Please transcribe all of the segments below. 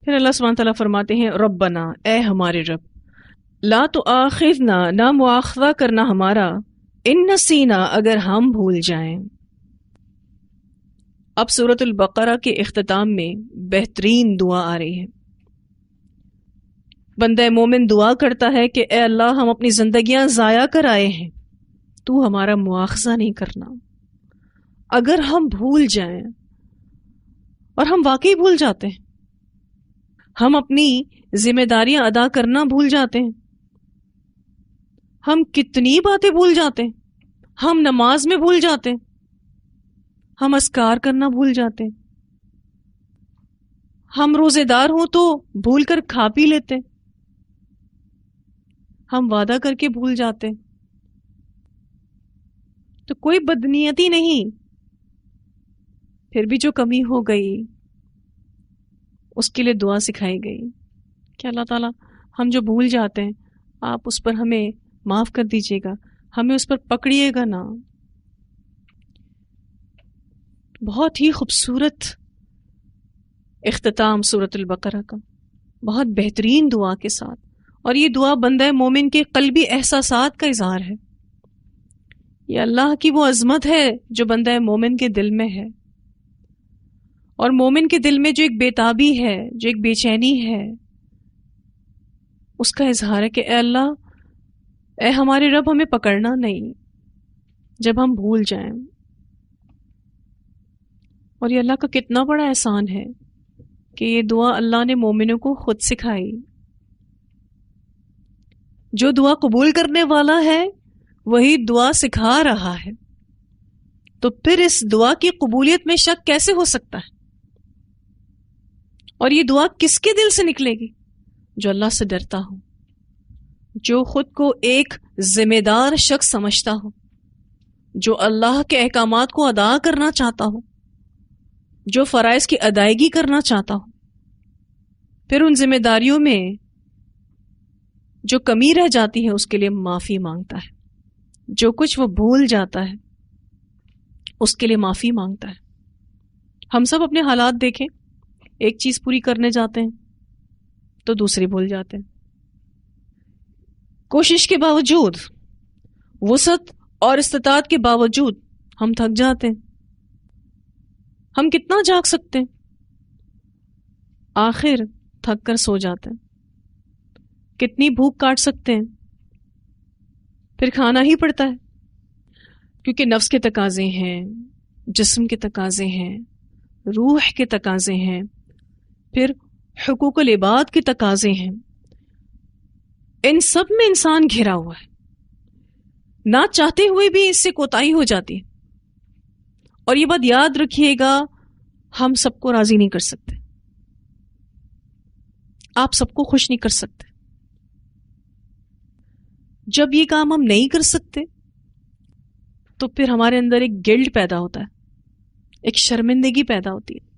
پھر اللہ سبحانہ تعالیٰ فرماتے ہیں ربنا، اے ہمارے رب، لا تؤاخذنا، نہ مواخذہ کرنا ہمارا، ان نسینا، اگر ہم بھول جائیں۔ اب سورۃ البقرہ کے اختتام میں بہترین دعا آ رہی ہے۔ بندہ مومن دعا کرتا ہے کہ اے اللہ، ہم اپنی زندگیاں ضائع کر آئے ہیں، تو ہمارا مواخذہ نہیں کرنا۔ اگر ہم بھول جائیں، اور ہم واقعی بھول جاتے ہیں، ہم اپنی ذمہ داریاں ادا کرنا بھول جاتے ہیں، ہم کتنی باتیں بھول جاتے ہیں، ہم نماز میں بھول جاتے ہیں، ہم اذکار کرنا بھول جاتے ہیں، ہم روزے دار ہوں تو بھول کر کھا پی لیتے ہیں، ہم وعدہ کر کے بھول جاتے ہیں۔ تو کوئی بدنیتی نہیں، پھر بھی جو کمی ہو گئی اس کے لیے دعا سکھائی گئی کہ اللہ تعالیٰ ہم جو بھول جاتے ہیں آپ اس پر ہمیں معاف کر دیجیے گا، ہمیں اس پر پکڑیے گا نا۔ بہت ہی خوبصورت اختتام سورۃ البقرہ کا، بہت بہترین دعا کے ساتھ، اور یہ دعا بندہ مومن کے قلبی احساسات کا اظہار ہے۔ یہ اللہ کی وہ عظمت ہے جو بندہ مومن کے دل میں ہے، اور مومن کے دل میں جو ایک بےتابی ہے، جو ایک بے چینی ہے، اس کا اظہار ہے کہ اے اللہ، اے ہمارے رب، ہمیں پکڑنا نہیں جب ہم بھول جائیں۔ اور یہ اللہ کا کتنا بڑا احسان ہے کہ یہ دعا اللہ نے مومنوں کو خود سکھائی۔ جو دعا قبول کرنے والا ہے وہی دعا سکھا رہا ہے، تو پھر اس دعا کی قبولیت میں شک کیسے ہو سکتا ہے؟ اور یہ دعا کس کے دل سے نکلے گی؟ جو اللہ سے ڈرتا ہو، جو خود کو ایک ذمہ دار شخص سمجھتا ہو، جو اللہ کے احکامات کو ادا کرنا چاہتا ہو، جو فرائض کی ادائیگی کرنا چاہتا ہو، پھر ان ذمہ داریوں میں جو کمی رہ جاتی ہے اس کے لیے معافی مانگتا ہے، جو کچھ وہ بھول جاتا ہے اس کے لیے معافی مانگتا ہے۔ ہم سب اپنے حالات دیکھیں، ایک چیز پوری کرنے جاتے ہیں تو دوسری بھول جاتے ہیں، کوشش کے باوجود، وسعت اور استطاعت کے باوجود ہم تھک جاتے ہیں۔ ہم کتنا جاگ سکتے ہیں؟ آخر تھک کر سو جاتے ہیں۔ کتنی بھوک کاٹ سکتے ہیں؟ پھر کھانا ہی پڑتا ہے، کیونکہ نفس کے تقاضے ہیں، جسم کے تقاضے ہیں، روح کے تقاضے ہیں، پھر حقوق العباد کے تقاضے ہیں۔ ان سب میں انسان گھرا ہوا ہے، نہ چاہتے ہوئے بھی اس سے کوتاہی ہو جاتی ہے۔ اور یہ بات یاد رکھیے گا، ہم سب کو راضی نہیں کر سکتے، آپ سب کو خوش نہیں کر سکتے۔ جب یہ کام ہم نہیں کر سکتے تو پھر ہمارے اندر ایک گلٹ پیدا ہوتا ہے، ایک شرمندگی پیدا ہوتی ہے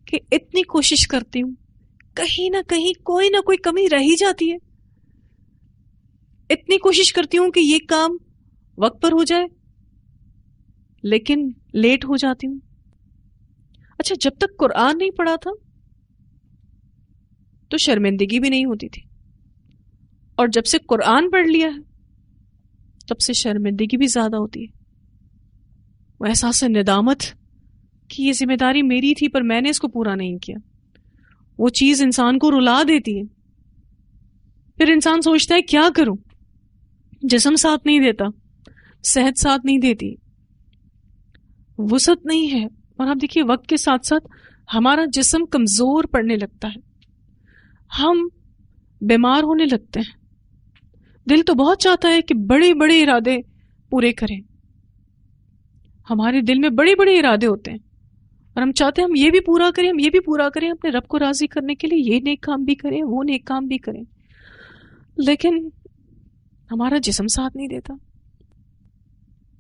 کہ اتنی کوشش کرتی ہوں، کہیں نہ کہیں کوئی نہ کوئی کمی رہ ہی جاتی ہے۔ اتنی کوشش کرتی ہوں کہ یہ کام وقت پر ہو جائے، لیکن لیٹ ہو جاتی ہوں۔ اچھا، جب تک قرآن نہیں پڑھا تھا تو شرمندگی بھی نہیں ہوتی تھی، اور جب سے قرآن پڑھ لیا ہے تب سے شرمندگی بھی زیادہ ہوتی ہے۔ وہ احساس ندامت کہ یہ ذمہ داری میری تھی پر میں نے اس کو پورا نہیں کیا، وہ چیز انسان کو رلا دیتی ہے۔ پھر انسان سوچتا ہے کیا کروں، جسم ساتھ نہیں دیتا، صحت ساتھ نہیں دیتی، وسعت نہیں ہے۔ اور آپ دیکھیے وقت کے ساتھ ساتھ ہمارا جسم کمزور پڑنے لگتا ہے، ہم بیمار ہونے لگتے ہیں۔ دل تو بہت چاہتا ہے کہ بڑے بڑے ارادے پورے کریں، ہمارے دل میں بڑے بڑے ارادے ہوتے ہیں، اور ہم چاہتے ہیں ہم یہ بھی پورا کریں، ہم یہ بھی پورا کریں، اپنے رب کو راضی کرنے کے لیے یہ نیک کام بھی کریں، وہ نیک کام بھی کریں، لیکن ہمارا جسم ساتھ نہیں دیتا،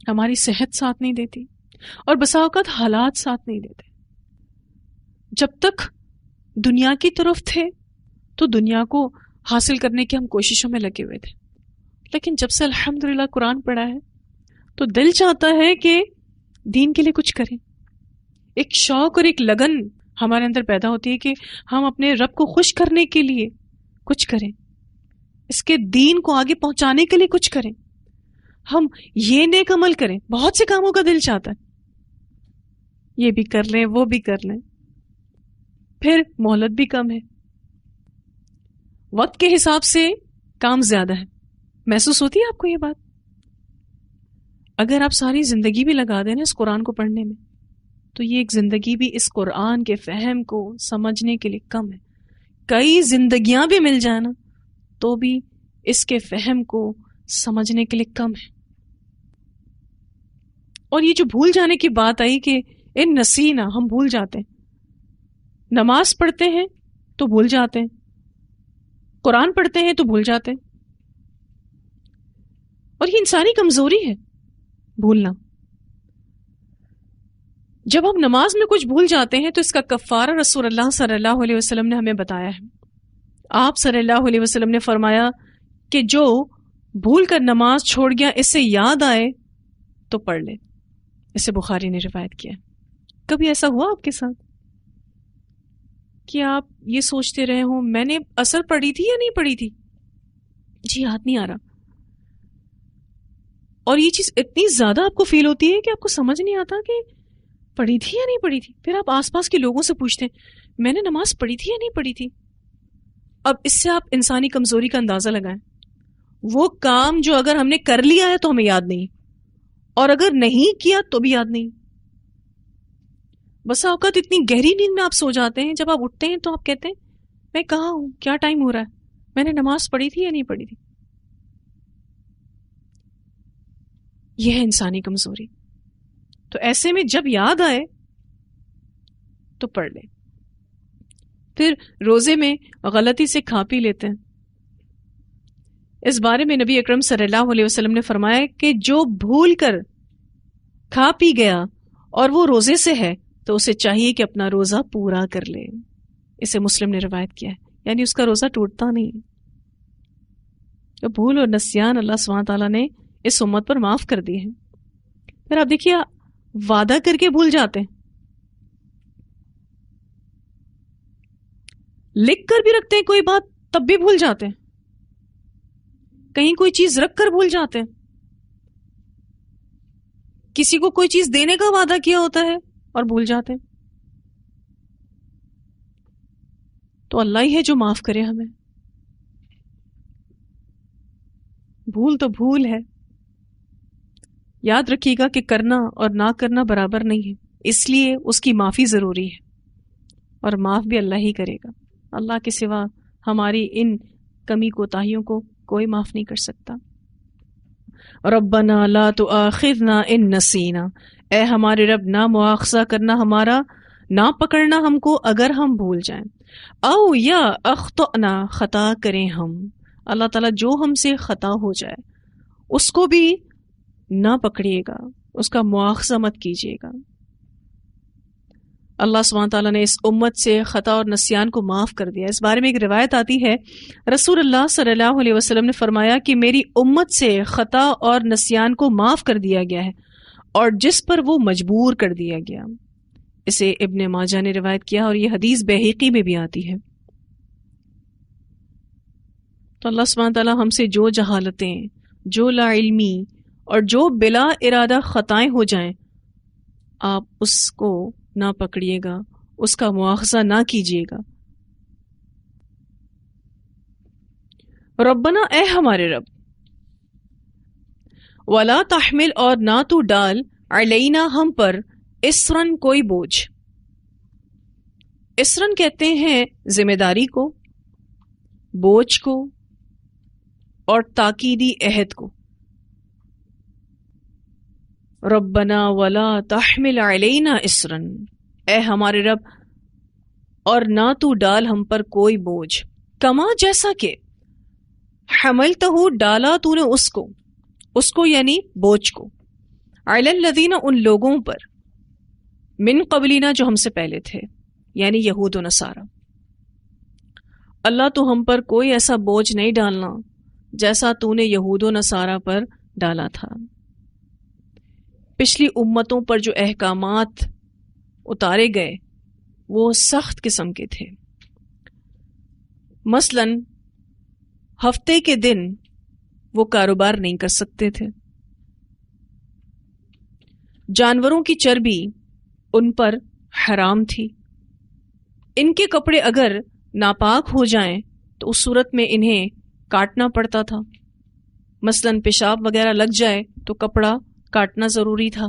ہماری صحت ساتھ نہیں دیتی، اور بسا اوقات حالات ساتھ نہیں دیتے۔ جب تک دنیا کی طرف تھے تو دنیا کو حاصل کرنے کی ہم کوششوں میں لگے ہوئے تھے، لیکن جب سے الحمدللہ قرآن پڑھا ہے تو دل چاہتا ہے کہ دین کے لیے کچھ کریں، ایک شوق اور ایک لگن ہمارے اندر پیدا ہوتی ہے کہ ہم اپنے رب کو خوش کرنے کے لیے کچھ کریں، اس کے دین کو آگے پہنچانے کے لیے کچھ کریں، ہم یہ نیک عمل کریں. بہت سے کاموں کا دل چاہتا ہے، یہ بھی کر لیں وہ بھی کر لیں، پھر مہلت بھی کم ہے، وقت کے حساب سے کام زیادہ ہے. محسوس ہوتی ہے آپ کو یہ بات؟ اگر آپ ساری زندگی بھی لگا دیں نا اس قرآن کو پڑھنے میں، تو یہ ایک زندگی بھی اس قرآن کے فہم کو سمجھنے کے لیے کم ہے. کئی زندگیاں بھی مل جائیں نا تو بھی اس کے فہم کو سمجھنے کے لیے کم ہے. اور یہ جو بھول جانے کی بات آئی کہ ان نسینا، ہم بھول جاتے ہیں، نماز پڑھتے ہیں تو بھول جاتے ہیں، قرآن پڑھتے ہیں تو بھول جاتے ہیں. اور یہ انسانی کمزوری ہے بھولنا. جب ہم نماز میں کچھ بھول جاتے ہیں تو اس کا کفارہ رسول اللہ صلی اللہ علیہ وسلم نے ہمیں بتایا ہے. آپ صلی اللہ علیہ وسلم نے فرمایا کہ جو بھول کر نماز چھوڑ گیا، اسے یاد آئے تو پڑھ لے. اسے بخاری نے روایت کیا. کبھی ایسا ہوا آپ کے ساتھ کہ آپ یہ سوچتے رہے ہوں میں نے اثر پڑھی تھی یا نہیں پڑھی تھی، جی یاد نہیں آ رہا، اور یہ چیز اتنی زیادہ آپ کو فیل ہوتی ہے کہ آپ کو سمجھ نہیں آتا کہ پڑھی تھی یا نہیں پڑھی تھی. پھر آپ آس پاس کے لوگوں سے پوچھتے ہیں میں نے نماز پڑھی تھی یا نہیں پڑھی تھی. اب اس سے آپ انسانی کمزوری کا اندازہ لگائیں. وہ کام جو اگر ہم نے کر لیا ہے تو ہمیں یاد نہیں، اور اگر نہیں کیا تو بھی یاد نہیں. بسا اوقات اتنی گہری نیند میں آپ سو جاتے ہیں، جب آپ اٹھتے ہیں تو آپ کہتے ہیں میں کہاں ہوں، کیا ٹائم ہو رہا ہے، میں نے نماز پڑھی تھی یا نہیں پڑھی تھی. یہ ہے انسانی کمزوری. تو ایسے میں جب یاد آئے تو پڑھ لیں. پھر روزے میں غلطی سے کھا پی لیتے ہیں. اس بارے میں نبی اکرم صلی اللہ علیہ وسلم نے فرمایا کہ جو بھول کر کھا پی گیا اور وہ روزے سے ہے تو اسے چاہیے کہ اپنا روزہ پورا کر لے. اسے مسلم نے روایت کیا ہے، یعنی اس کا روزہ ٹوٹتا نہیں. بھول اور نسیان اللہ سبحانہ تعالیٰ نے اس امت پر معاف کر دی ہے. پھر آپ دیکھیے وعدہ کر کے بھول جاتے ہیں، لکھ کر بھی رکھتے ہیں کوئی بات تب بھی بھول جاتے ہیں، کہیں کوئی چیز رکھ کر بھول جاتے ہیں، کسی کو کوئی چیز دینے کا وعدہ کیا ہوتا ہے اور بھول جاتے ہیں. تو اللہ ہی ہے جو معاف کرے ہمیں. بھول تو بھول ہے. یاد رکھیے گا کہ کرنا اور نہ کرنا برابر نہیں ہے، اس لیے اس کی معافی ضروری ہے، اور معاف بھی اللہ ہی کرے گا. اللہ کے سوا ہماری ان کمی کوتاہیوں کو کوئی معاف نہیں کر سکتا. ربنا لا تؤاخذنا ان نسینا، اے ہمارے رب نہ مواخذہ کرنا ہمارا، نہ پکڑنا ہم کو اگر ہم بھول جائیں. او یا اخطأنا، خطا کریں ہم. اللہ تعالیٰ جو ہم سے خطا ہو جائے اس کو بھی نہ پکڑیے گا، اس کا مواخذہ مت کیجیے گا. اللہ سبحانہ تعالیٰ نے اس امت سے خطا اور نسیان کو معاف کر دیا. اس بارے میں ایک روایت آتی ہے، رسول اللہ صلی اللہ علیہ وسلم نے فرمایا کہ میری امت سے خطا اور نسیان کو معاف کر دیا گیا ہے اور جس پر وہ مجبور کر دیا گیا. اسے ابن ماجہ نے روایت کیا اور یہ حدیث بہقی میں بھی آتی ہے. تو اللہ سبحانہ تعالیٰ ہم سے جو جہالتیں، جو لا علمی اور جو بلا ارادہ خطائیں ہو جائیں، آپ اس کو نہ پکڑیے گا، اس کا مواخذہ نہ کیجیے گا. ربنا، اے ہمارے رب، ولا تحمل، اور نہ تو ڈال، علینا، ہم پر، اسرن، کوئی بوجھ. اسرن کہتے ہیں ذمہ داری کو، بوجھ کو، اور تاکیدی عہد کو. ربنا ولا تحمل علینا اسرن، اے ہمارے رب، اور نہ تو ڈال ہم پر کوئی بوجھ. کما، جیسا کہ، حملتہ، ڈالا تو نے اس کو یعنی بوجھ کو، علی الذین، ان لوگوں پر، من قبلنا، جو ہم سے پہلے تھے، یعنی یہود و نصارہ. اللہ تو ہم پر کوئی ایسا بوجھ نہیں ڈالنا جیسا تو نے یہود و نصارہ پر ڈالا تھا. پچھلی امتوں پر جو احکامات اتارے گئے وہ سخت قسم کے تھے. مثلاً ہفتے کے دن وہ کاروبار نہیں کر سکتے تھے. جانوروں کی چربی ان پر حرام تھی. ان کے کپڑے اگر ناپاک ہو جائیں تو اس صورت میں انہیں کاٹنا پڑتا تھا. مثلاً پیشاب وغیرہ لگ جائے تو کپڑا کاٹنا ضروری تھا،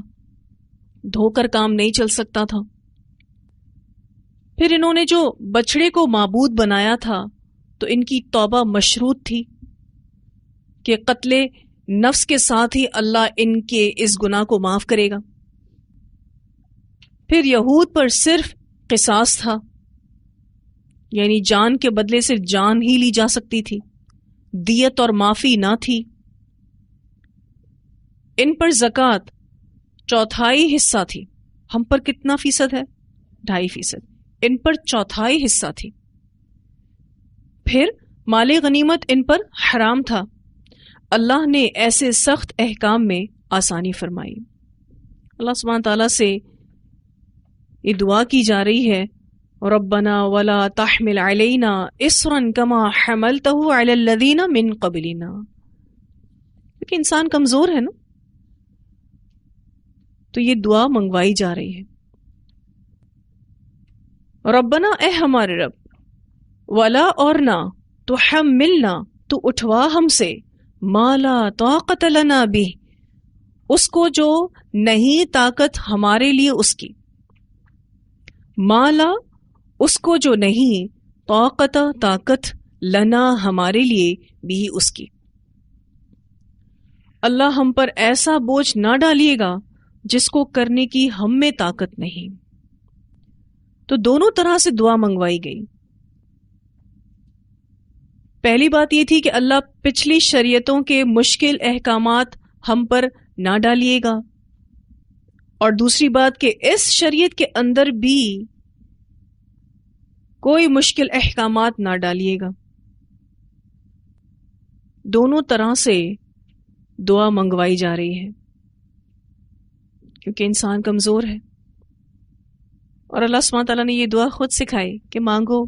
دھو کر کام نہیں چل سکتا تھا. پھر انہوں نے جو بچڑے کو معبود بنایا تھا تو ان کی توبہ مشروط تھی کہ قتل نفس کے ساتھ ہی اللہ ان کے اس گناہ کو معاف کرے گا. پھر یہود پر صرف قصاص تھا، یعنی جان کے بدلے صرف جان ہی لی جا سکتی تھی، دیت اور معافی نہ تھی. ان پر زکوٰۃ 1/4 حصہ تھی. ہم پر کتنا فیصد ہے؟ 2.5%. ان پر 1/4 حصہ تھی. پھر مال غنیمت ان پر حرام تھا. اللہ نے ایسے سخت احکام میں آسانی فرمائی. اللہ سبحانہ تعالیٰ سے یہ دعا کی جا رہی ہے، ربنا ولا تحمل علینا اصرا کما حملته علی الذین من قبلنا. کیونکہ انسان کمزور ہے نا، تو یہ دعا منگوائی جا رہی ہے. ربنا، اے ہمارے رب، ولا اور نہ، تو حملنا، تو اٹھوا ہم سے، ما لا طاقت لنا بھی، اس کو جو نہیں طاقت ہمارے لیے اس کی. مالا، اس کو جو نہیں، طاقت لنا ہمارے لیے بھی اس کی. اللہ ہم پر ایسا بوجھ نہ ڈالیے گا جس کو کرنے کی ہم میں طاقت نہیں. تو دونوں طرح سے دعا منگوائی گئی. پہلی بات یہ تھی کہ اللہ پچھلی شریعتوں کے مشکل احکامات ہم پر نہ ڈالیے گا، اور دوسری بات کہ اس شریعت کے اندر بھی کوئی مشکل احکامات نہ ڈالیے گا. دونوں طرح سے دعا منگوائی جا رہی ہے کیونکہ انسان کمزور ہے، اور اللہ سبحانہ تعالیٰ نے یہ دعا خود سکھائی کہ مانگو،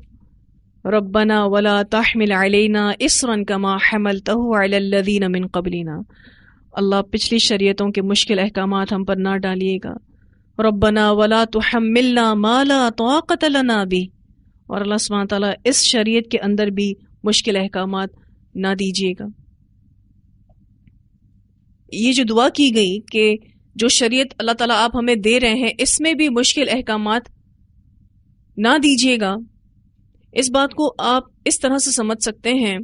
ربنا ولا تحمل علینا اصرا کما حملته علی الذین من قبلنا. اللہ پچھلی شریعتوں کے مشکل احکامات ہم پر نہ ڈالیے گا. ربنا ولا تحملنا ما لا طاقت لنا به، اور اللہ سبحانہ تعالیٰ اس شریعت کے اندر بھی مشکل احکامات نہ دیجیے گا. یہ جو دعا کی گئی کہ جو شریعت اللہ تعالیٰ آپ ہمیں دے رہے ہیں اس میں بھی مشکل احکامات نہ دیجیے گا، اس بات کو آپ اس طرح سے سمجھ سکتے ہیں.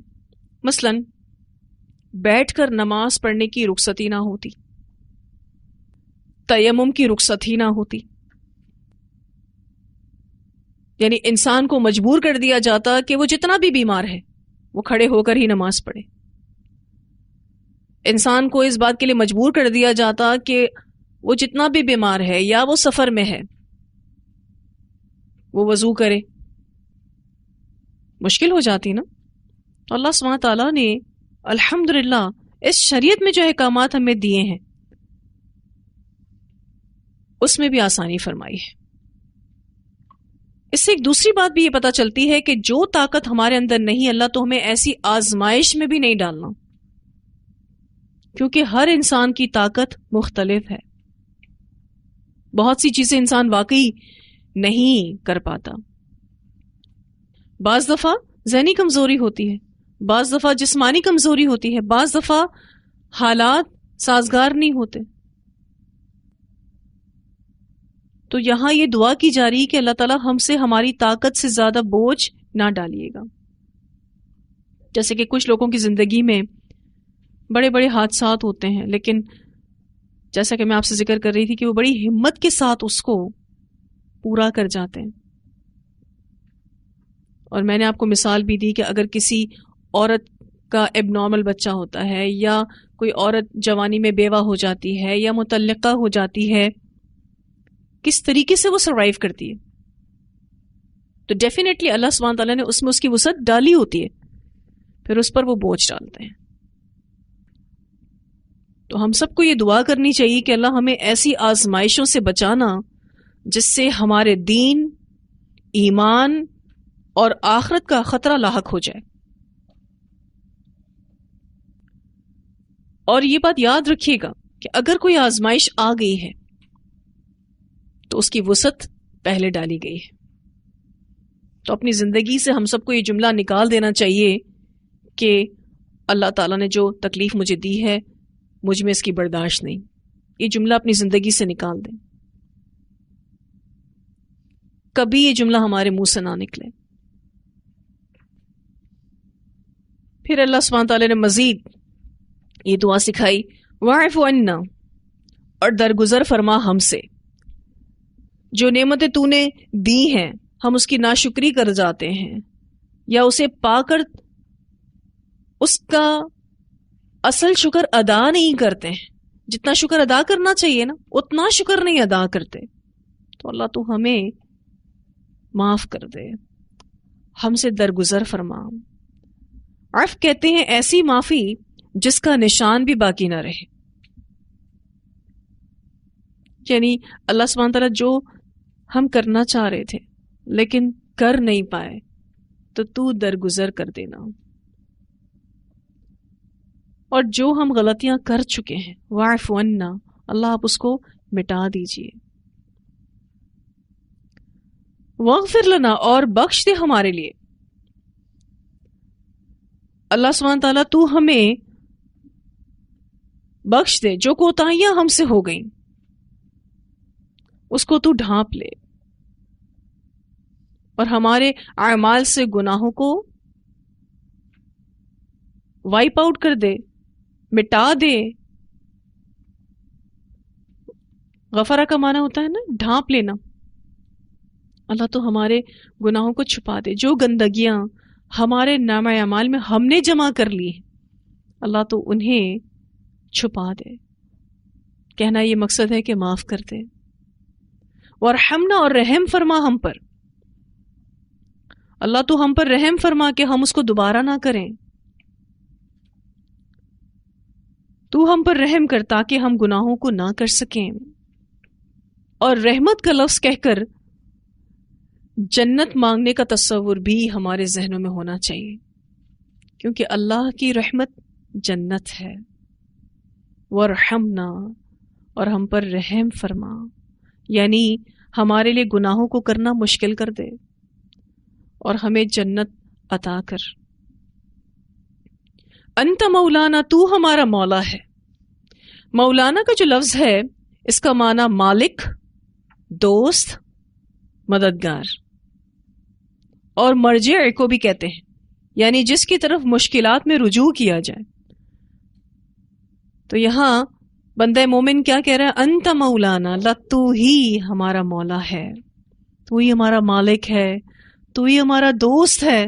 مثلاً بیٹھ کر نماز پڑھنے کی رخصتی نہ ہوتی، تیمم کی رخصتی نہ ہوتی، یعنی انسان کو مجبور کر دیا جاتا کہ وہ جتنا بھی بیمار ہے وہ کھڑے ہو کر ہی نماز پڑھے. انسان کو اس بات کے لیے مجبور کر دیا جاتا کہ وہ جتنا بھی بیمار ہے یا وہ سفر میں ہے وہ وضو کرے. مشکل ہو جاتی نا. تو اللہ سبحانہ تعالیٰ نے الحمدللہ اس شریعت میں جو احکامات ہمیں دیے ہیں اس میں بھی آسانی فرمائی ہے. اس سے ایک دوسری بات بھی یہ پتہ چلتی ہے کہ جو طاقت ہمارے اندر نہیں، اللہ تو ہمیں ایسی آزمائش میں بھی نہیں ڈالنا، کیونکہ ہر انسان کی طاقت مختلف ہے. بہت سی چیزیں انسان واقعی نہیں کر پاتا. بعض دفعہ ذہنی کمزوری ہوتی ہے، بعض دفعہ جسمانی کمزوری ہوتی ہے، بعض دفعہ حالات سازگار نہیں ہوتے. تو یہاں یہ دعا کی جا رہی کہ اللہ تعالیٰ ہم سے ہماری طاقت سے زیادہ بوجھ نہ ڈالیے گا. جیسے کہ کچھ لوگوں کی زندگی میں بڑے بڑے حادثات ہوتے ہیں، لیکن جیسا کہ میں آپ سے ذکر کر رہی تھی کہ وہ بڑی ہمت کے ساتھ اس کو پورا کر جاتے ہیں. اور میں نے آپ کو مثال بھی دی کہ اگر کسی عورت کا ایب نارمل بچہ ہوتا ہے، یا کوئی عورت جوانی میں بیوہ ہو جاتی ہے یا مطلقہ ہو جاتی ہے، کس طریقے سے وہ سروائیو کرتی ہے، تو ڈیفینیٹلی اللہ سبحانہ تعالیٰ نے اس میں اس کی وسعت ڈالی ہوتی ہے، پھر اس پر وہ بوجھ ڈالتے ہیں. تو ہم سب کو یہ دعا کرنی چاہیے کہ اللہ ہمیں ایسی آزمائشوں سے بچانا جس سے ہمارے دین ایمان اور آخرت کا خطرہ لاحق ہو جائے. اور یہ بات یاد رکھیے گا کہ اگر کوئی آزمائش آ گئی ہے تو اس کی وسعت پہلے ڈالی گئی ہے. تو اپنی زندگی سے ہم سب کو یہ جملہ نکال دینا چاہیے کہ اللہ تعالیٰ نے جو تکلیف مجھے دی ہے مجھ میں اس کی برداشت نہیں. یہ جملہ اپنی زندگی سے نکال دیں. کبھی یہ جملہ ہمارے منہ سے نہ نکلے. پھر اللہ سبحانہ تعالیٰ نے مزید یہ دعا سکھائی، واعف عنا، اور درگزر فرما ہم سے. جو نعمتیں تو نے دی ہیں ہم اس کی ناشکری کر جاتے ہیں یا اسے پا کر اس کا اصل شکر ادا نہیں کرتے ہیں. جتنا شکر ادا کرنا چاہیے نا اتنا شکر نہیں ادا کرتے. تو اللہ تو ہمیں معاف کر دے، ہم سے درگزر فرما. عفو کہتے ہیں ایسی معافی جس کا نشان بھی باقی نہ رہے. یعنی اللہ سبحانہ تعالیٰ جو ہم کرنا چاہ رہے تھے لیکن کر نہیں پائے تو درگزر کر دینا. اور جو ہم غلطیاں کر چکے ہیں واعف عنا، اللہ آپ اس کو مٹا دیجئے. واغفر لنا، اور بخش دے ہمارے لیے. اللہ سبحانہ تعالیٰ تو ہمیں بخش دے جو کوتاہیاں ہم سے ہو گئیں، اس کو تو ڈھانپ لے اور ہمارے اعمال سے گناہوں کو وائپ آؤٹ کر دے، مٹا دے. غفرہ کا معنی ہوتا ہے نا ڈھانپ لینا. اللہ تو ہمارے گناہوں کو چھپا دے. جو گندگیاں ہمارے نامہ اعمال میں ہم نے جمع کر لی اللہ تو انہیں چھپا دے. کہنا یہ مقصد ہے کہ معاف کر دے. وارحمنا، اور رحم فرما ہم پر. اللہ تو ہم پر رحم فرما کہ ہم اس کو دوبارہ نہ کریں. تو ہم پر رحم کر تاکہ ہم گناہوں کو نہ کر سکیں. اور رحمت کا لفظ کہہ کر جنت مانگنے کا تصور بھی ہمارے ذہنوں میں ہونا چاہیے، کیونکہ اللہ کی رحمت جنت ہے. وارحمنا، اور ہم پر رحم فرما، یعنی ہمارے لیے گناہوں کو کرنا مشکل کر دے اور ہمیں جنت عطا کر. انت مولانا، تو ہمارا مولا ہے. مولانا کا جو لفظ ہے اس کا معنی مالک، دوست، مددگار اور مرجع کو بھی کہتے ہیں، یعنی جس کی طرف مشکلات میں رجوع کیا جائے. تو یہاں بندہ مومن کیا کہہ رہا ہے؟ انت مولانا، تو ہی ہمارا مولا ہے، تو ہی ہمارا مالک ہے، تو ہی ہمارا دوست ہے،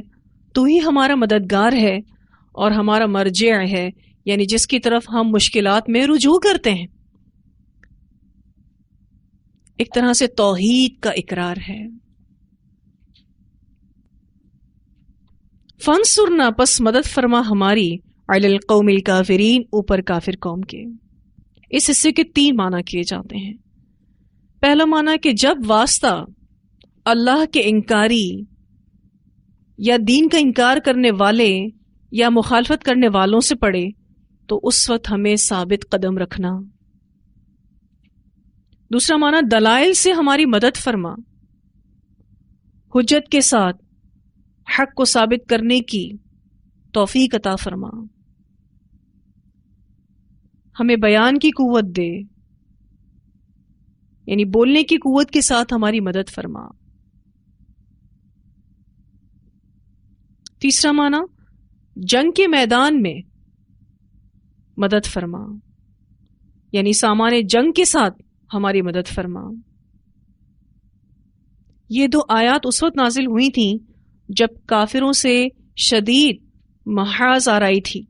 تو ہی ہمارا مددگار ہے اور ہمارا مرجع ہے، یعنی جس کی طرف ہم مشکلات میں رجوع کرتے ہیں. ایک طرح سے توحید کا اقرار ہے. فانصرنا، پس مدد فرما ہماری، علی القوم الکافرین، اوپر کافر قوم کے. اس حصے کے 3 معنی کیے جاتے ہیں. پہلا معنی کہ جب واسطہ اللہ کے انکاری یا دین کا انکار کرنے والے یا مخالفت کرنے والوں سے پڑے تو اس وقت ہمیں ثابت قدم رکھنا. دوسرا معنی دلائل سے ہماری مدد فرما، حجت کے ساتھ حق کو ثابت کرنے کی توفیق عطا فرما، ہمیں بیان کی قوت دے، یعنی بولنے کی قوت کے ساتھ ہماری مدد فرما. تیسرا معنی جنگ کے میدان میں مدد فرما، یعنی سامان جنگ کے ساتھ ہماری مدد فرما. یہ 2 آیات اس وقت نازل ہوئی تھیں جب کافروں سے شدید محاذ آرائی تھی،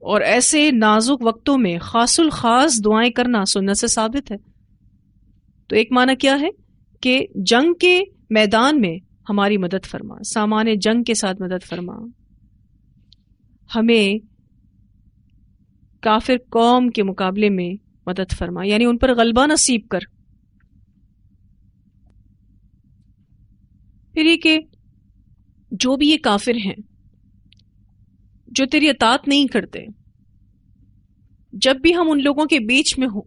اور ایسے نازک وقتوں میں خاص الخاص دعائیں کرنا سنت سے ثابت ہے. تو ایک معنی کیا ہے کہ جنگ کے میدان میں ہماری مدد فرما، سامان جنگ کے ساتھ مدد فرما، ہمیں کافر قوم کے مقابلے میں مدد فرما، یعنی ان پر غلبہ نصیب کر. پھر یہ کہ جو بھی یہ کافر ہیں جو تیری اطاعت نہیں کرتے، جب بھی ہم ان لوگوں کے بیچ میں ہوں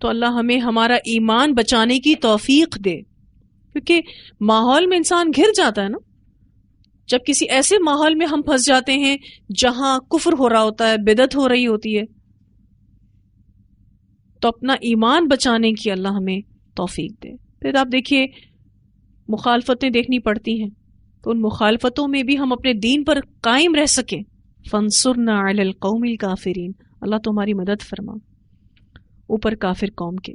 تو اللہ ہمیں ہمارا ایمان بچانے کی توفیق دے، کیونکہ ماحول میں انسان گھر جاتا ہے نا. جب کسی ایسے ماحول میں ہم پھنس جاتے ہیں جہاں کفر ہو رہا ہوتا ہے، بدعت ہو رہی ہوتی ہے، تو اپنا ایمان بچانے کی اللہ ہمیں توفیق دے. پھر آپ دیکھیے مخالفتیں دیکھنی پڑتی ہیں، تو ان مخالفتوں میں بھی ہم اپنے دین پر قائم رہ سکیں. فانصرنا علی القوم الکافرین، اللہ تمہاری مدد فرما اوپر کافر قوم کے.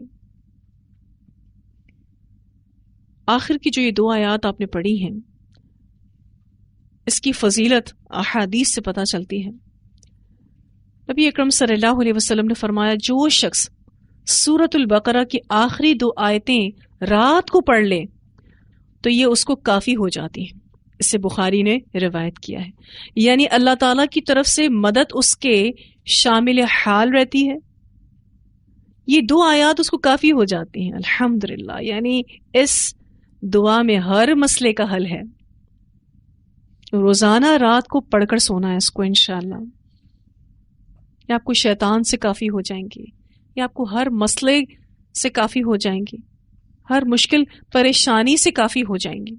آخر کی جو یہ 2 آیات آپ نے پڑھی ہیں، اس کی فضیلت احادیث سے پتہ چلتی ہے. نبی اکرم صلی اللہ علیہ وسلم نے فرمایا جو شخص سورۃ البقرہ کی آخری 2 آیتیں رات کو پڑھ لے تو یہ اس کو کافی ہو جاتی ہیں. اس سے بخاری نے روایت کیا ہے. یعنی اللہ تعالیٰ کی طرف سے مدد اس کے شامل حال رہتی ہے. یہ 2 آیات اس کو کافی ہو جاتی ہیں. الحمدللہ، یعنی اس دعا میں ہر مسئلے کا حل ہے. روزانہ رات کو پڑھ کر سونا ہے اس کو انشاءاللہ. یہ آپ کو شیطان سے کافی ہو جائیں گی، یہ آپ کو ہر مسئلے سے کافی ہو جائیں گی، ہر مشکل پریشانی سے کافی ہو جائیں گی.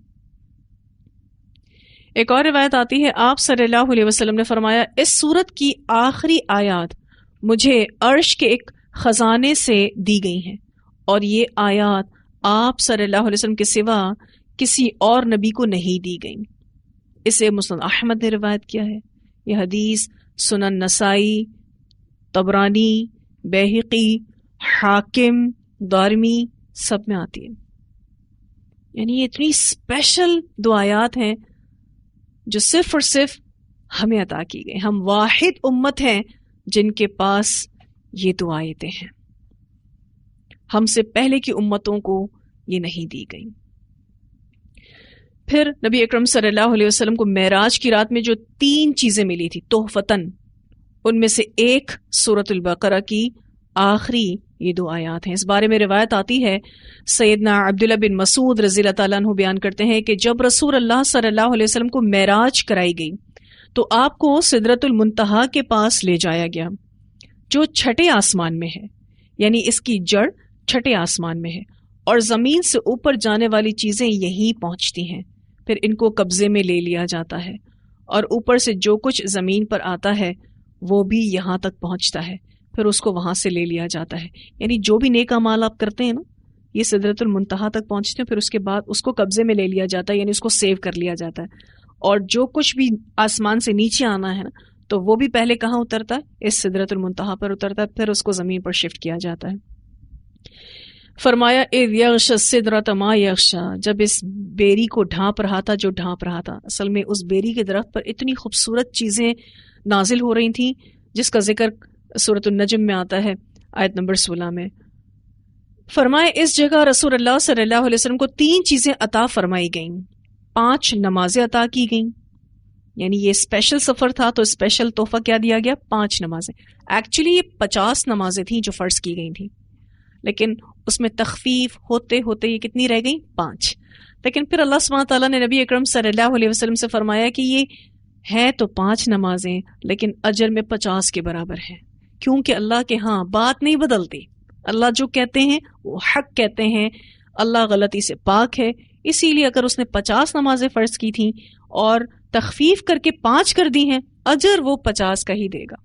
ایک اور روایت آتی ہے، آپ صلی اللہ علیہ وسلم نے فرمایا اس سورت کی آخری آیات مجھے عرش کے ایک خزانے سے دی گئی ہیں، اور یہ آیات آپ صلی اللہ علیہ وسلم کے سوا کسی اور نبی کو نہیں دی گئیں. اسے مسند احمد نے روایت کیا ہے. یہ حدیث سنن نسائی، طبرانی، بیہقی، حاکم، دارمی سب میں آتی ہے. یعنی یہ اتنی اسپیشل 2 آیات ہیں جو صرف اور صرف ہمیں عطا کی گئی. ہم واحد امت ہیں جن کے پاس یہ 2 آیتیں ہیں. ہم سے پہلے کی امتوں کو یہ نہیں دی گئی. پھر نبی اکرم صلی اللہ علیہ وسلم کو معراج کی رات میں جو 3 چیزیں ملی تھی تحفتاً، ان میں سے ایک سورۃ البقرہ کی آخری یہ 2 آیات ہیں. اس بارے میں روایت آتی ہے، سیدنا عبداللہ بن مسعود رضی اللہ تعالیٰ عنہ بیان کرتے ہیں کہ جب رسول اللہ صلی اللہ علیہ وسلم کو معراج کرائی گئی تو آپ کو سدرۃ المنتہا کے پاس لے جایا گیا جو 6 آسمان میں ہے. یعنی اس کی جڑ 6 آسمان میں ہے اور زمین سے اوپر جانے والی چیزیں یہیں پہنچتی ہیں. پھر ان کو قبضے میں لے لیا جاتا ہے اور اوپر سے جو کچھ زمین پر آتا ہے وہ بھی یہاں تک پہنچتا ہے، پھر اس کو وہاں سے لے لیا جاتا ہے. یعنی جو بھی نیک اعمال آپ کرتے ہیں نا، یہ سدرۃ المنتہا تک پہنچتے ہیں، پھر اس کے بعد اس کو قبضے میں لے لیا جاتا ہے، یعنی اس کو سیو کر لیا جاتا ہے. اور جو کچھ بھی آسمان سے نیچے آنا ہے نا، تو وہ بھی پہلے کہاں اترتا ہے؟ اس سدرۃ المنتہا پر اترتا ہے، پھر اس کو زمین پر شفٹ کیا جاتا ہے. فرمایا اذ یغشی السدرۃ ما یغشی، جب اس بیری کو ڈھانپ رہا تھا جو ڈھانپ رہا تھا. اصل میں اس بیری کے درخت پر اتنی خوبصورت چیزیں نازل ہو رہی تھیں جس کا ذکر سورۃ النجم میں آتا ہے آیت نمبر 16 میں. فرمایا اس جگہ رسول اللہ صلی اللہ علیہ وسلم کو 3 چیزیں عطا فرمائی گئیں. 5 نمازیں عطا کی گئیں. یعنی یہ اسپیشل سفر تھا تو اسپیشل تحفہ کیا دیا گیا؟ 5 نمازیں. ایکچولی یہ 50 نمازیں تھیں جو فرض کی گئی تھیں، لیکن اس میں تخفیف ہوتے ہوتے یہ کتنی رہ گئیں؟ 5. لیکن پھر اللہ سبحانہ تعالیٰ نے نبی اکرم صلی اللہ علیہ وسلم سے فرمایا کہ یہ ہے تو 5 نمازیں لیکن اجر میں 50 کے برابر ہے، کیونکہ اللہ کے ہاں بات نہیں بدلتی. اللہ جو کہتے ہیں وہ حق کہتے ہیں، اللہ غلطی سے پاک ہے. اسی لیے اگر اس نے 50 نمازیں فرض کی تھیں اور تخفیف کر کے 5 کر دی ہیں، اجر وہ 50 کا ہی دے گا.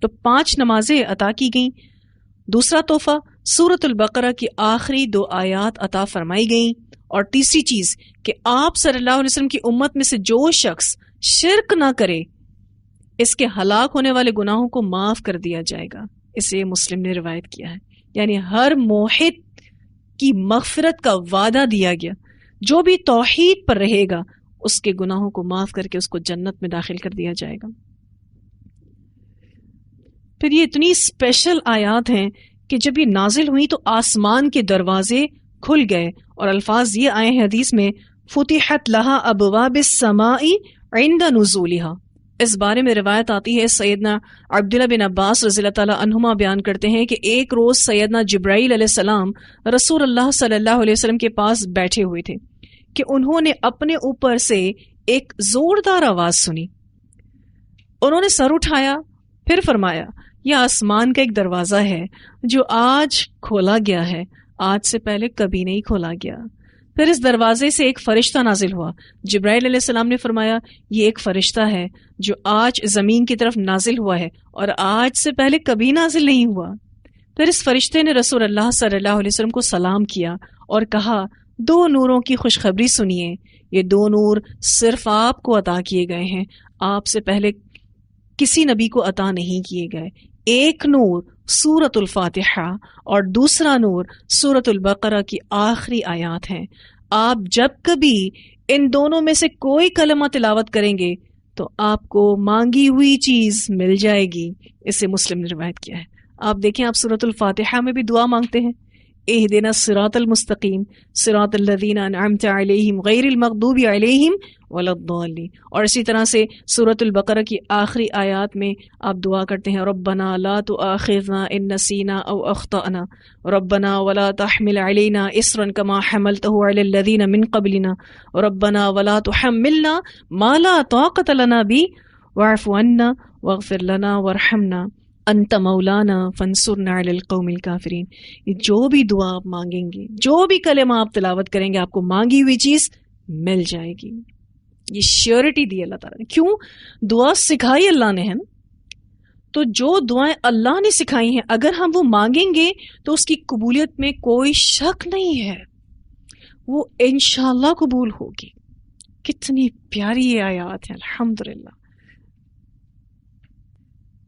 تو 5 نمازیں عطا کی گئیں. دوسرا تحفہ سورۃ البقرہ کی آخری 2 آیات عطا فرمائی گئیں. اور تیسری چیز کہ آپ صلی اللہ علیہ وسلم کی امت میں سے جو شخص شرک نہ کرے اس کے ہلاک ہونے والے گناہوں کو معاف کر دیا جائے گا. اسے مسلم نے روایت کیا ہے. یعنی ہر موحد کی مغفرت کا وعدہ دیا گیا، جو بھی توحید پر رہے گا اس کے گناہوں کو معاف کر کے اس کو جنت میں داخل کر دیا جائے گا. پھر یہ اتنی اسپیشل آیات ہیں کہ جب یہ نازل ہوئی تو آسمان کے دروازے کھل گئے اور الفاظ یہ آئے ہیں حدیث میں فتحت لہا ابواب السماء عند نزولها. اس بارے میں روایت آتی ہے، سیدنا عبداللہ بن عباس رضی اللہ تعالیٰ عنہما بیان کرتے ہیں کہ ایک روز سیدنا جبرائیل علیہ السلام رسول اللہ صلی اللہ علیہ وسلم کے پاس بیٹھے ہوئے تھے کہ انہوں نے اپنے اوپر سے ایک زوردار آواز سنی. انہوں نے سر اٹھایا، پھر فرمایا یہ آسمان کا ایک دروازہ ہے جو آج کھولا گیا ہے، آج سے پہلے کبھی نہیں کھولا گیا. پھر اس دروازے سے ایک فرشتہ نازل ہوا. جبرائیل علیہ السلام نے فرمایا یہ ایک فرشتہ ہے جو آج زمین کی طرف نازل ہوا ہے اور آج سے پہلے کبھی نازل نہیں ہوا. پھر اس فرشتے نے رسول اللہ صلی اللہ علیہ وسلم کو سلام کیا اور کہا 2 نوروں کی خوشخبری سنیے، یہ 2 نور صرف آپ کو عطا کیے گئے ہیں، آپ سے پہلے کسی نبی کو عطا نہیں کیے گئے. ایک نور سورۃ الفاتحہ اور دوسرا نور سورۃ البقرہ کی آخری آیات ہیں. آپ جب کبھی ان دونوں میں سے کوئی کلمہ تلاوت کریں گے تو آپ کو مانگی ہوئی چیز مل جائے گی. اسے مسلم نے روایت کیا ہے. آپ دیکھیں، آپ سورۃ الفاتحہ میں بھی دعا مانگتے ہیں، اہدنا الصراط المستقیم صراط الذین انعمت علیہم غیر المغضوب علیہم ولا الضالین. اور اسی طرح سے سورۃ البقرہ کی آخری آیات میں آپ دعا کرتے ہیں ربنا لا تؤاخذنا ان نسینا او اخطأنا ربنا ولا تحمل علینا اصرا کما حملته علی الذین من قبلنا ربنا ولا تحملنا ما لا طاقت لنا به واعف عنا واغفر لنا وارحمنا انت مولانا فانصرنا علی القوم الکافرین. جو بھی دعا آپ مانگیں گے، جو بھی کلمہ آپ تلاوت کریں گے، آپ کو مانگی ہوئی چیز مل جائے گی. یہ شیورٹی دی اللہ تعالیٰ نے. کیوں؟ دعا سکھائی اللہ نے ہے نا. تو جو دعائیں اللہ نے سکھائی ہیں اگر ہم وہ مانگیں گے تو اس کی قبولیت میں کوئی شک نہیں ہے، وہ انشاءاللہ قبول ہوگی. کتنی پیاری یہ آیات ہیں، الحمدللہ.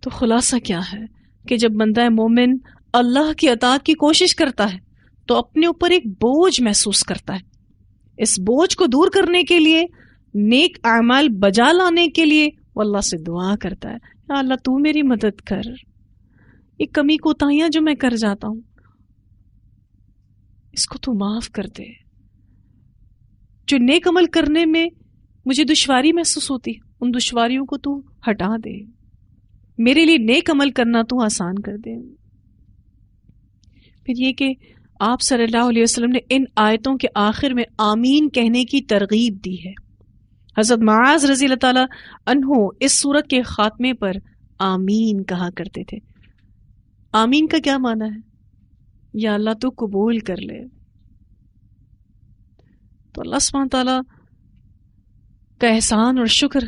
تو خلاصہ کیا ہے کہ جب بندہ مومن اللہ کی اطاعت کی کوشش کرتا ہے تو اپنے اوپر ایک بوجھ محسوس کرتا ہے. اس بوجھ کو دور کرنے کے لیے، نیک اعمال بجا لانے کے لیے وہ اللہ سے دعا کرتا ہے، یا اللہ تو میری مدد کر، یہ کمی کوتاہیاں جو میں کر جاتا ہوں اس کو تو معاف کر دے. جو نیک عمل کرنے میں مجھے دشواری محسوس ہوتی ان دشواریوں کو تو ہٹا دے، میرے لیے نیک عمل کرنا تو آسان کر دے. پھر یہ کہ آپ صلی اللہ علیہ وسلم نے ان آیتوں کے آخر میں آمین کہنے کی ترغیب دی ہے. حضرت معاذ رضی اللہ تعالی عنہ اس سورت کے خاتمے پر آمین کہا کرتے تھے. آمین کا کیا معنی ہے؟ یا اللہ تو قبول کر لے. تو اللہ سبحانہ تعالیٰ کا احسان اور شکر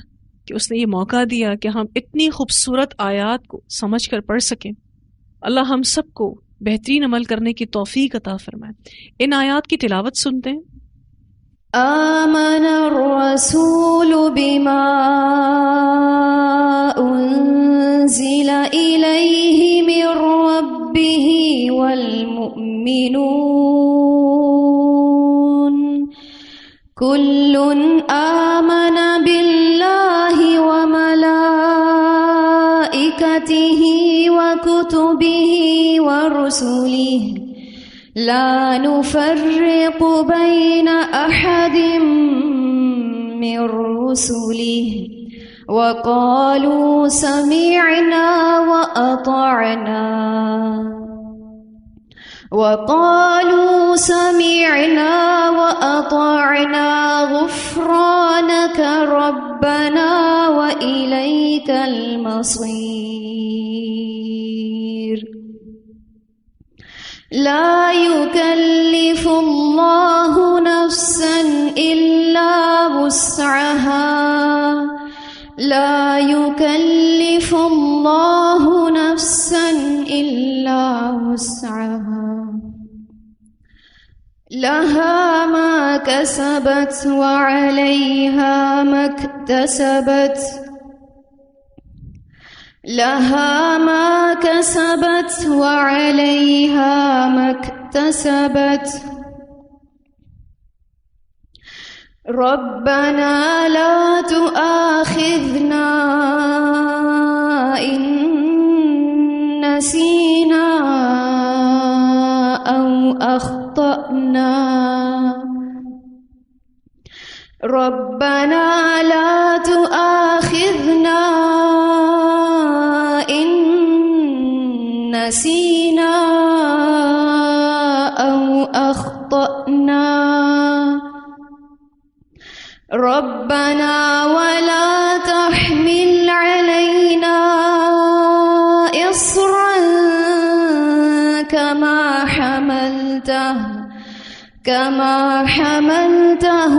کہ اس نے یہ موقع دیا کہ ہم اتنی خوبصورت آیات کو سمجھ کر پڑھ سکیں. اللہ ہم سب کو بہترین عمل کرنے کی توفیق عطا فرمائے. ان آیات کی تلاوت سنتے ہیں. آمن الرسول بما انزل الیہ من ربہ والمؤمنون کل آمن باللہ وملائکتہ وکتبہ ورسلہ لا نفرق بین احد من رسلہ وقالوا سمعنا وأطعنا غفرانك ربنا وإليك المصير. لا يكلف الله نفسا إلا وسعها لا يكلف الله نفسا إلا وسعها لها ما كسبت وعليها ما اكتسبت لها ما كسبت وعليها ما اكتسبت ربنا لا تؤاخذنا إن نسينا أو أخطأنا ربنا لا تؤاخذنا إن نسينا أو أخطأنا كما حملته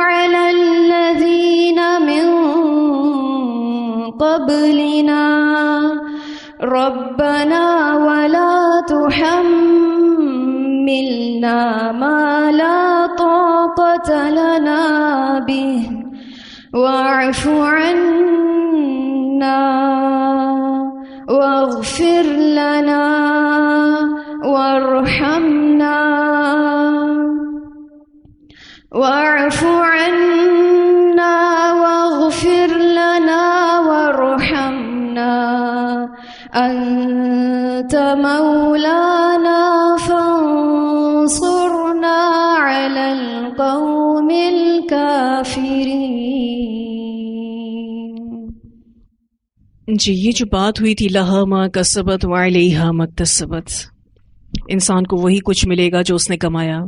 على الذين من قبلنا ربنا ولا تحملنا ما لا طاقة لنا به واعف عنا واغفر لنا وارحمنا واعف عنا واغفر لنا وارحمنا أنت مولانا فانصرنا على القوم الكافرين. جی یہ جو بات ہوئی تھی لہا ما کسبت وعلیہا مکتسبت، انسان کو وہی کچھ ملے گا جو اس نے کمایا،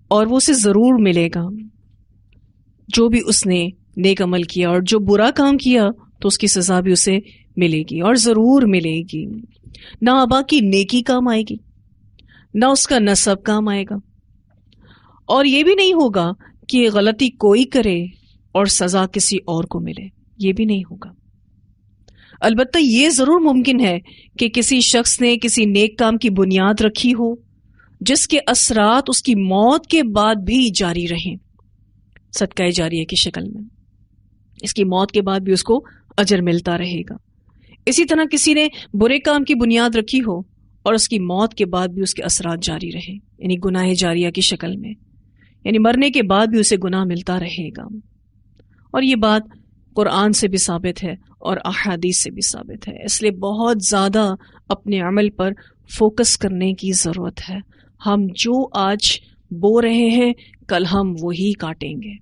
اور وہ اسے ضرور ملے گا جو بھی اس نے نیک عمل کیا، اور جو برا کام کیا تو اس کی سزا بھی اسے ملے گی اور ضرور ملے گی. نہ آبا کی نیکی کام آئے گی، نہ اس کا نسب کام آئے گا، اور یہ بھی نہیں ہوگا کہ غلطی کوئی کرے اور سزا کسی اور کو ملے، یہ بھی نہیں ہوگا. البتہ یہ ضرور ممکن ہے کہ کسی شخص نے کسی نیک کام کی بنیاد رکھی ہو جس کے اثرات اس کی موت کے بعد بھی جاری رہیں، صدقہ جاریہ کی شکل میں، اس کی موت کے بعد بھی اس کو اجر ملتا رہے گا. اسی طرح کسی نے برے کام کی بنیاد رکھی ہو اور اس کی موت کے بعد بھی اس کے اثرات جاری رہیں، یعنی گناہ جاریہ کی شکل میں، یعنی مرنے کے بعد بھی اسے گناہ ملتا رہے گا. اور یہ بات قرآن سے بھی ثابت ہے اور احادیث سے بھی ثابت ہے. اس لیے بہت زیادہ اپنے عمل پر فوکس کرنے کی ضرورت ہے. ہم جو آج بو رہے ہیں کل ہم وہی کاٹیں گے.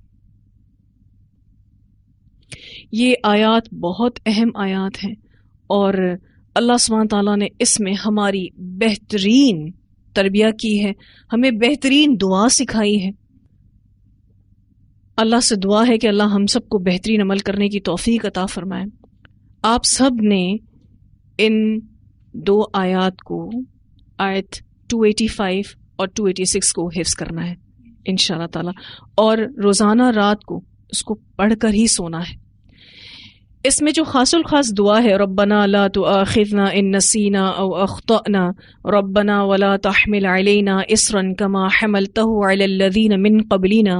یہ آیات بہت اہم آیات ہیں، اور اللہ سبحانہ تعالیٰ نے اس میں ہماری بہترین تربیہ کی ہے، ہمیں بہترین دعا سکھائی ہے. اللہ سے دعا ہے کہ اللہ ہم سب کو بہترین عمل کرنے کی توفیق عطا فرمائے. آپ سب نے ان دو آیات کو، آیت 285 اور 286 کو حفظ کرنا ہے انشاءاللہ تعالی، اور روزانہ رات کو اس کو پڑھ کر ہی سونا ہے. اس میں جو خاص الخاص دعا ہے، ربنا لا تؤاخذنا ان نسینا او اخطأنا ربنا ولا تحمل علینا اصرا كما حملته على الذين من قبلنا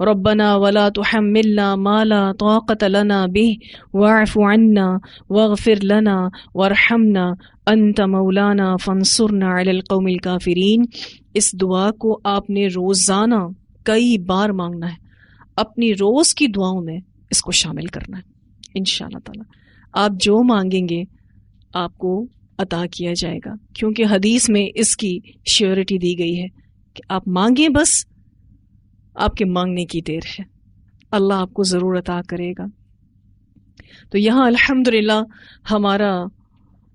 ربنا ولا تحملنا ما لا طاقة لنا به واعف عنا واغفر لنا وارحمنا انت مولانا فانصرنا على القوم الكافرین. اس دعا کو آپ نے روزانہ کئی بار مانگنا ہے، اپنی روز کی دعاؤں میں اس کو شامل کرنا ہے انشاءاللہ تعالی. آپ جو مانگیں گے آپ کو عطا کیا جائے گا، کیونکہ حدیث میں اس کی شیورٹی دی گئی ہے کہ آپ مانگیں، بس آپ کے مانگنے کی دیر ہے، اللہ آپ کو ضرور عطا کرے گا. تو یہاں الحمدللہ ہمارا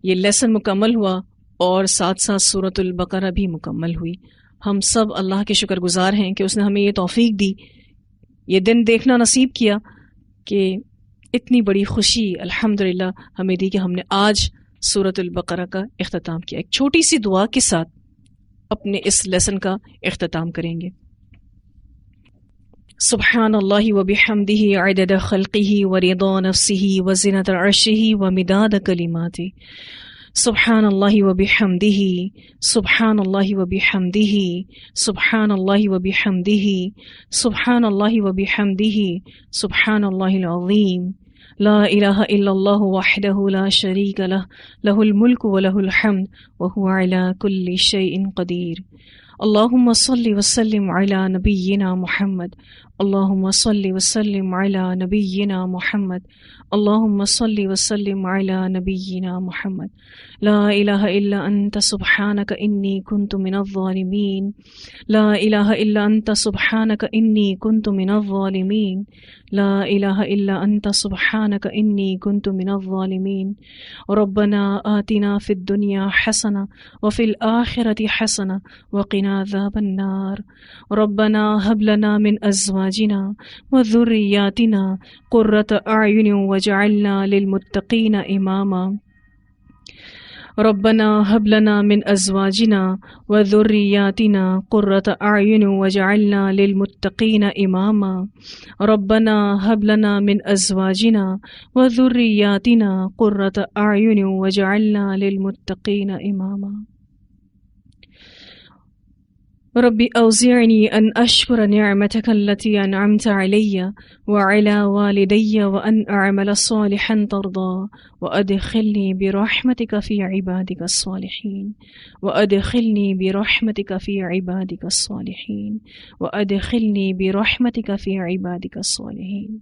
یہ لیسن مکمل ہوا، اور ساتھ ساتھ سورۃ البقرہ بھی مکمل ہوئی. ہم سب اللہ کے شکر گزار ہیں کہ اس نے ہمیں یہ توفیق دی، یہ دن دیکھنا نصیب کیا کہ اتنی بڑی خوشی الحمدللہ ہمیں دی کہ ہم نے آج سورۃ البقرہ کا اختتام کیا. ایک چھوٹی سی دعا کے ساتھ اپنے اس لیسن کا اختتام کریں گے. سبحان اللہ وبحمدہ عدد خلقہ ورضا نفسہ وزنۃ عرشہ ومداد کلماتہ. سبحان اللہ وبحمدہ، سبحان اللہ وبحمدہ، سبحان اللہ وبحمدہ، سبحان اللہ وبحمدہ، سبحان اللہ العظیم. لا الہ الا اللہ وحدہ لا شریک لہ، لہ الملک ولہ الحمد وہو علی کل شیء قدیر. اللہم صل وسلم علی نبینا محمد، اللہم صل وسلم علی نبینا محمد، اللہم صل وسلم علی نبینا محمد. لا الہ الا انت سبحانک انی کنت من الظالمین، لا الہ الا انت سبحانک انی کنت من الظالمین، لا الہ الا انت سبحانک انی کنت من الظالمین. ربنا آتنا فی الدنیا حسنہ وفی الآخرۃ حسنہ وقنا عذاب النار. ربنا هب لنا من ازواجنا وذریاتنا قرۃ اعین وجعلنا للمتقین اماما. ربنا هب لنا من أزواجنا وذرياتنا قرة أعين واجعلنا للمتقين إماما ربنا هب لنا من أزواجنا وذرياتنا قرة أعين واجعلنا للمتقين إماما ربي أوزعني أن أشكر نعمتك التي أنعمت علي وعلى والدي وأن أعمل صالحا ترضى وأدخلني برحمتك في عبادك الصالحين وأدخلني برحمتك في عبادك الصالحين وأدخلني برحمتك في عبادك الصالحين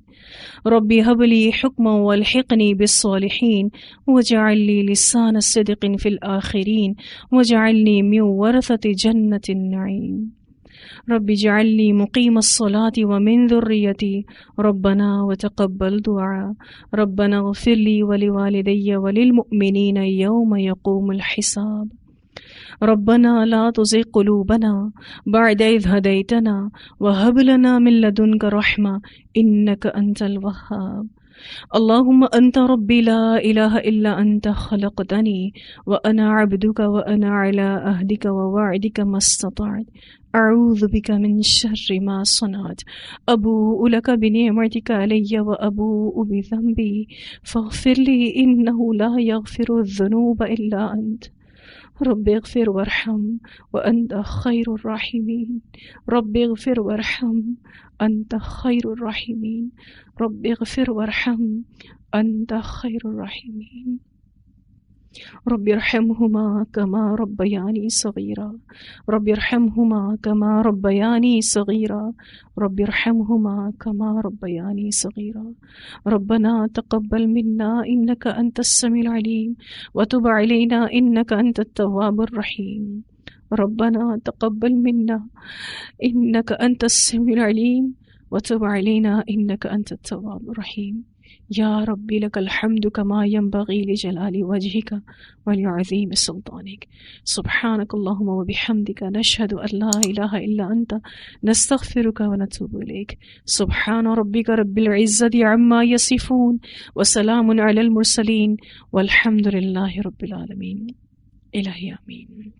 ربي هب لي حكما والحقني بالصالحين واجعل لي لسان صدق في الآخرين واجعلني من ورثة جنة النعيم رب اجعل لي مقيم الصلاة ومن ذريتي ربنا وتقبل دعاء ربنا اغفر لي ولوالدي وللمؤمنين يوم يقوم الحساب ربنا لا تزغ قلوبنا بعد إذ هديتنا وهب لنا من لدنك رحمة إنك أنت الوهاب اللهم أنت ربي لا إله إلا أنت خلقتني وأنا عبدك وأنا على عهدك ووعدك ما استطعت أعوذ بك من شر ما صنعت أبوء لك بنعمتك علي وأبوء بذنبي فاغفر لي إنه لا يغفر الذنوب إلا أنت رب اغفر وارحم وأنت خير الراحمين رب اغفر وارحم أنت خير الراحمين رب اغفر وارحم أنت خير الراحمين رب ارحمهما كما ربياني صغيرا رب ارحمهما كما ربياني صغيرا رب ارحمهما كما ربياني صغيرا ربنا تقبل منا إنك أنت السميع العليم وتب علينا إنك أنت التواب الرحيم ربنا تقبل منا إنك أنت السميع العليم وتب علينا إنك أنت التواب الرحيم يا ربي لك الحمد كما ينبغي لجلال وجهك ولعظيم سلطانك سبحانك اللهم وبحمدك نشهد أن لا إله إلا أنت نستغفرك ونتوب إليك سبحان ربك رب العزة عما يصفون وسلام على المرسلين والحمد لله رب العالمين إلهي آمين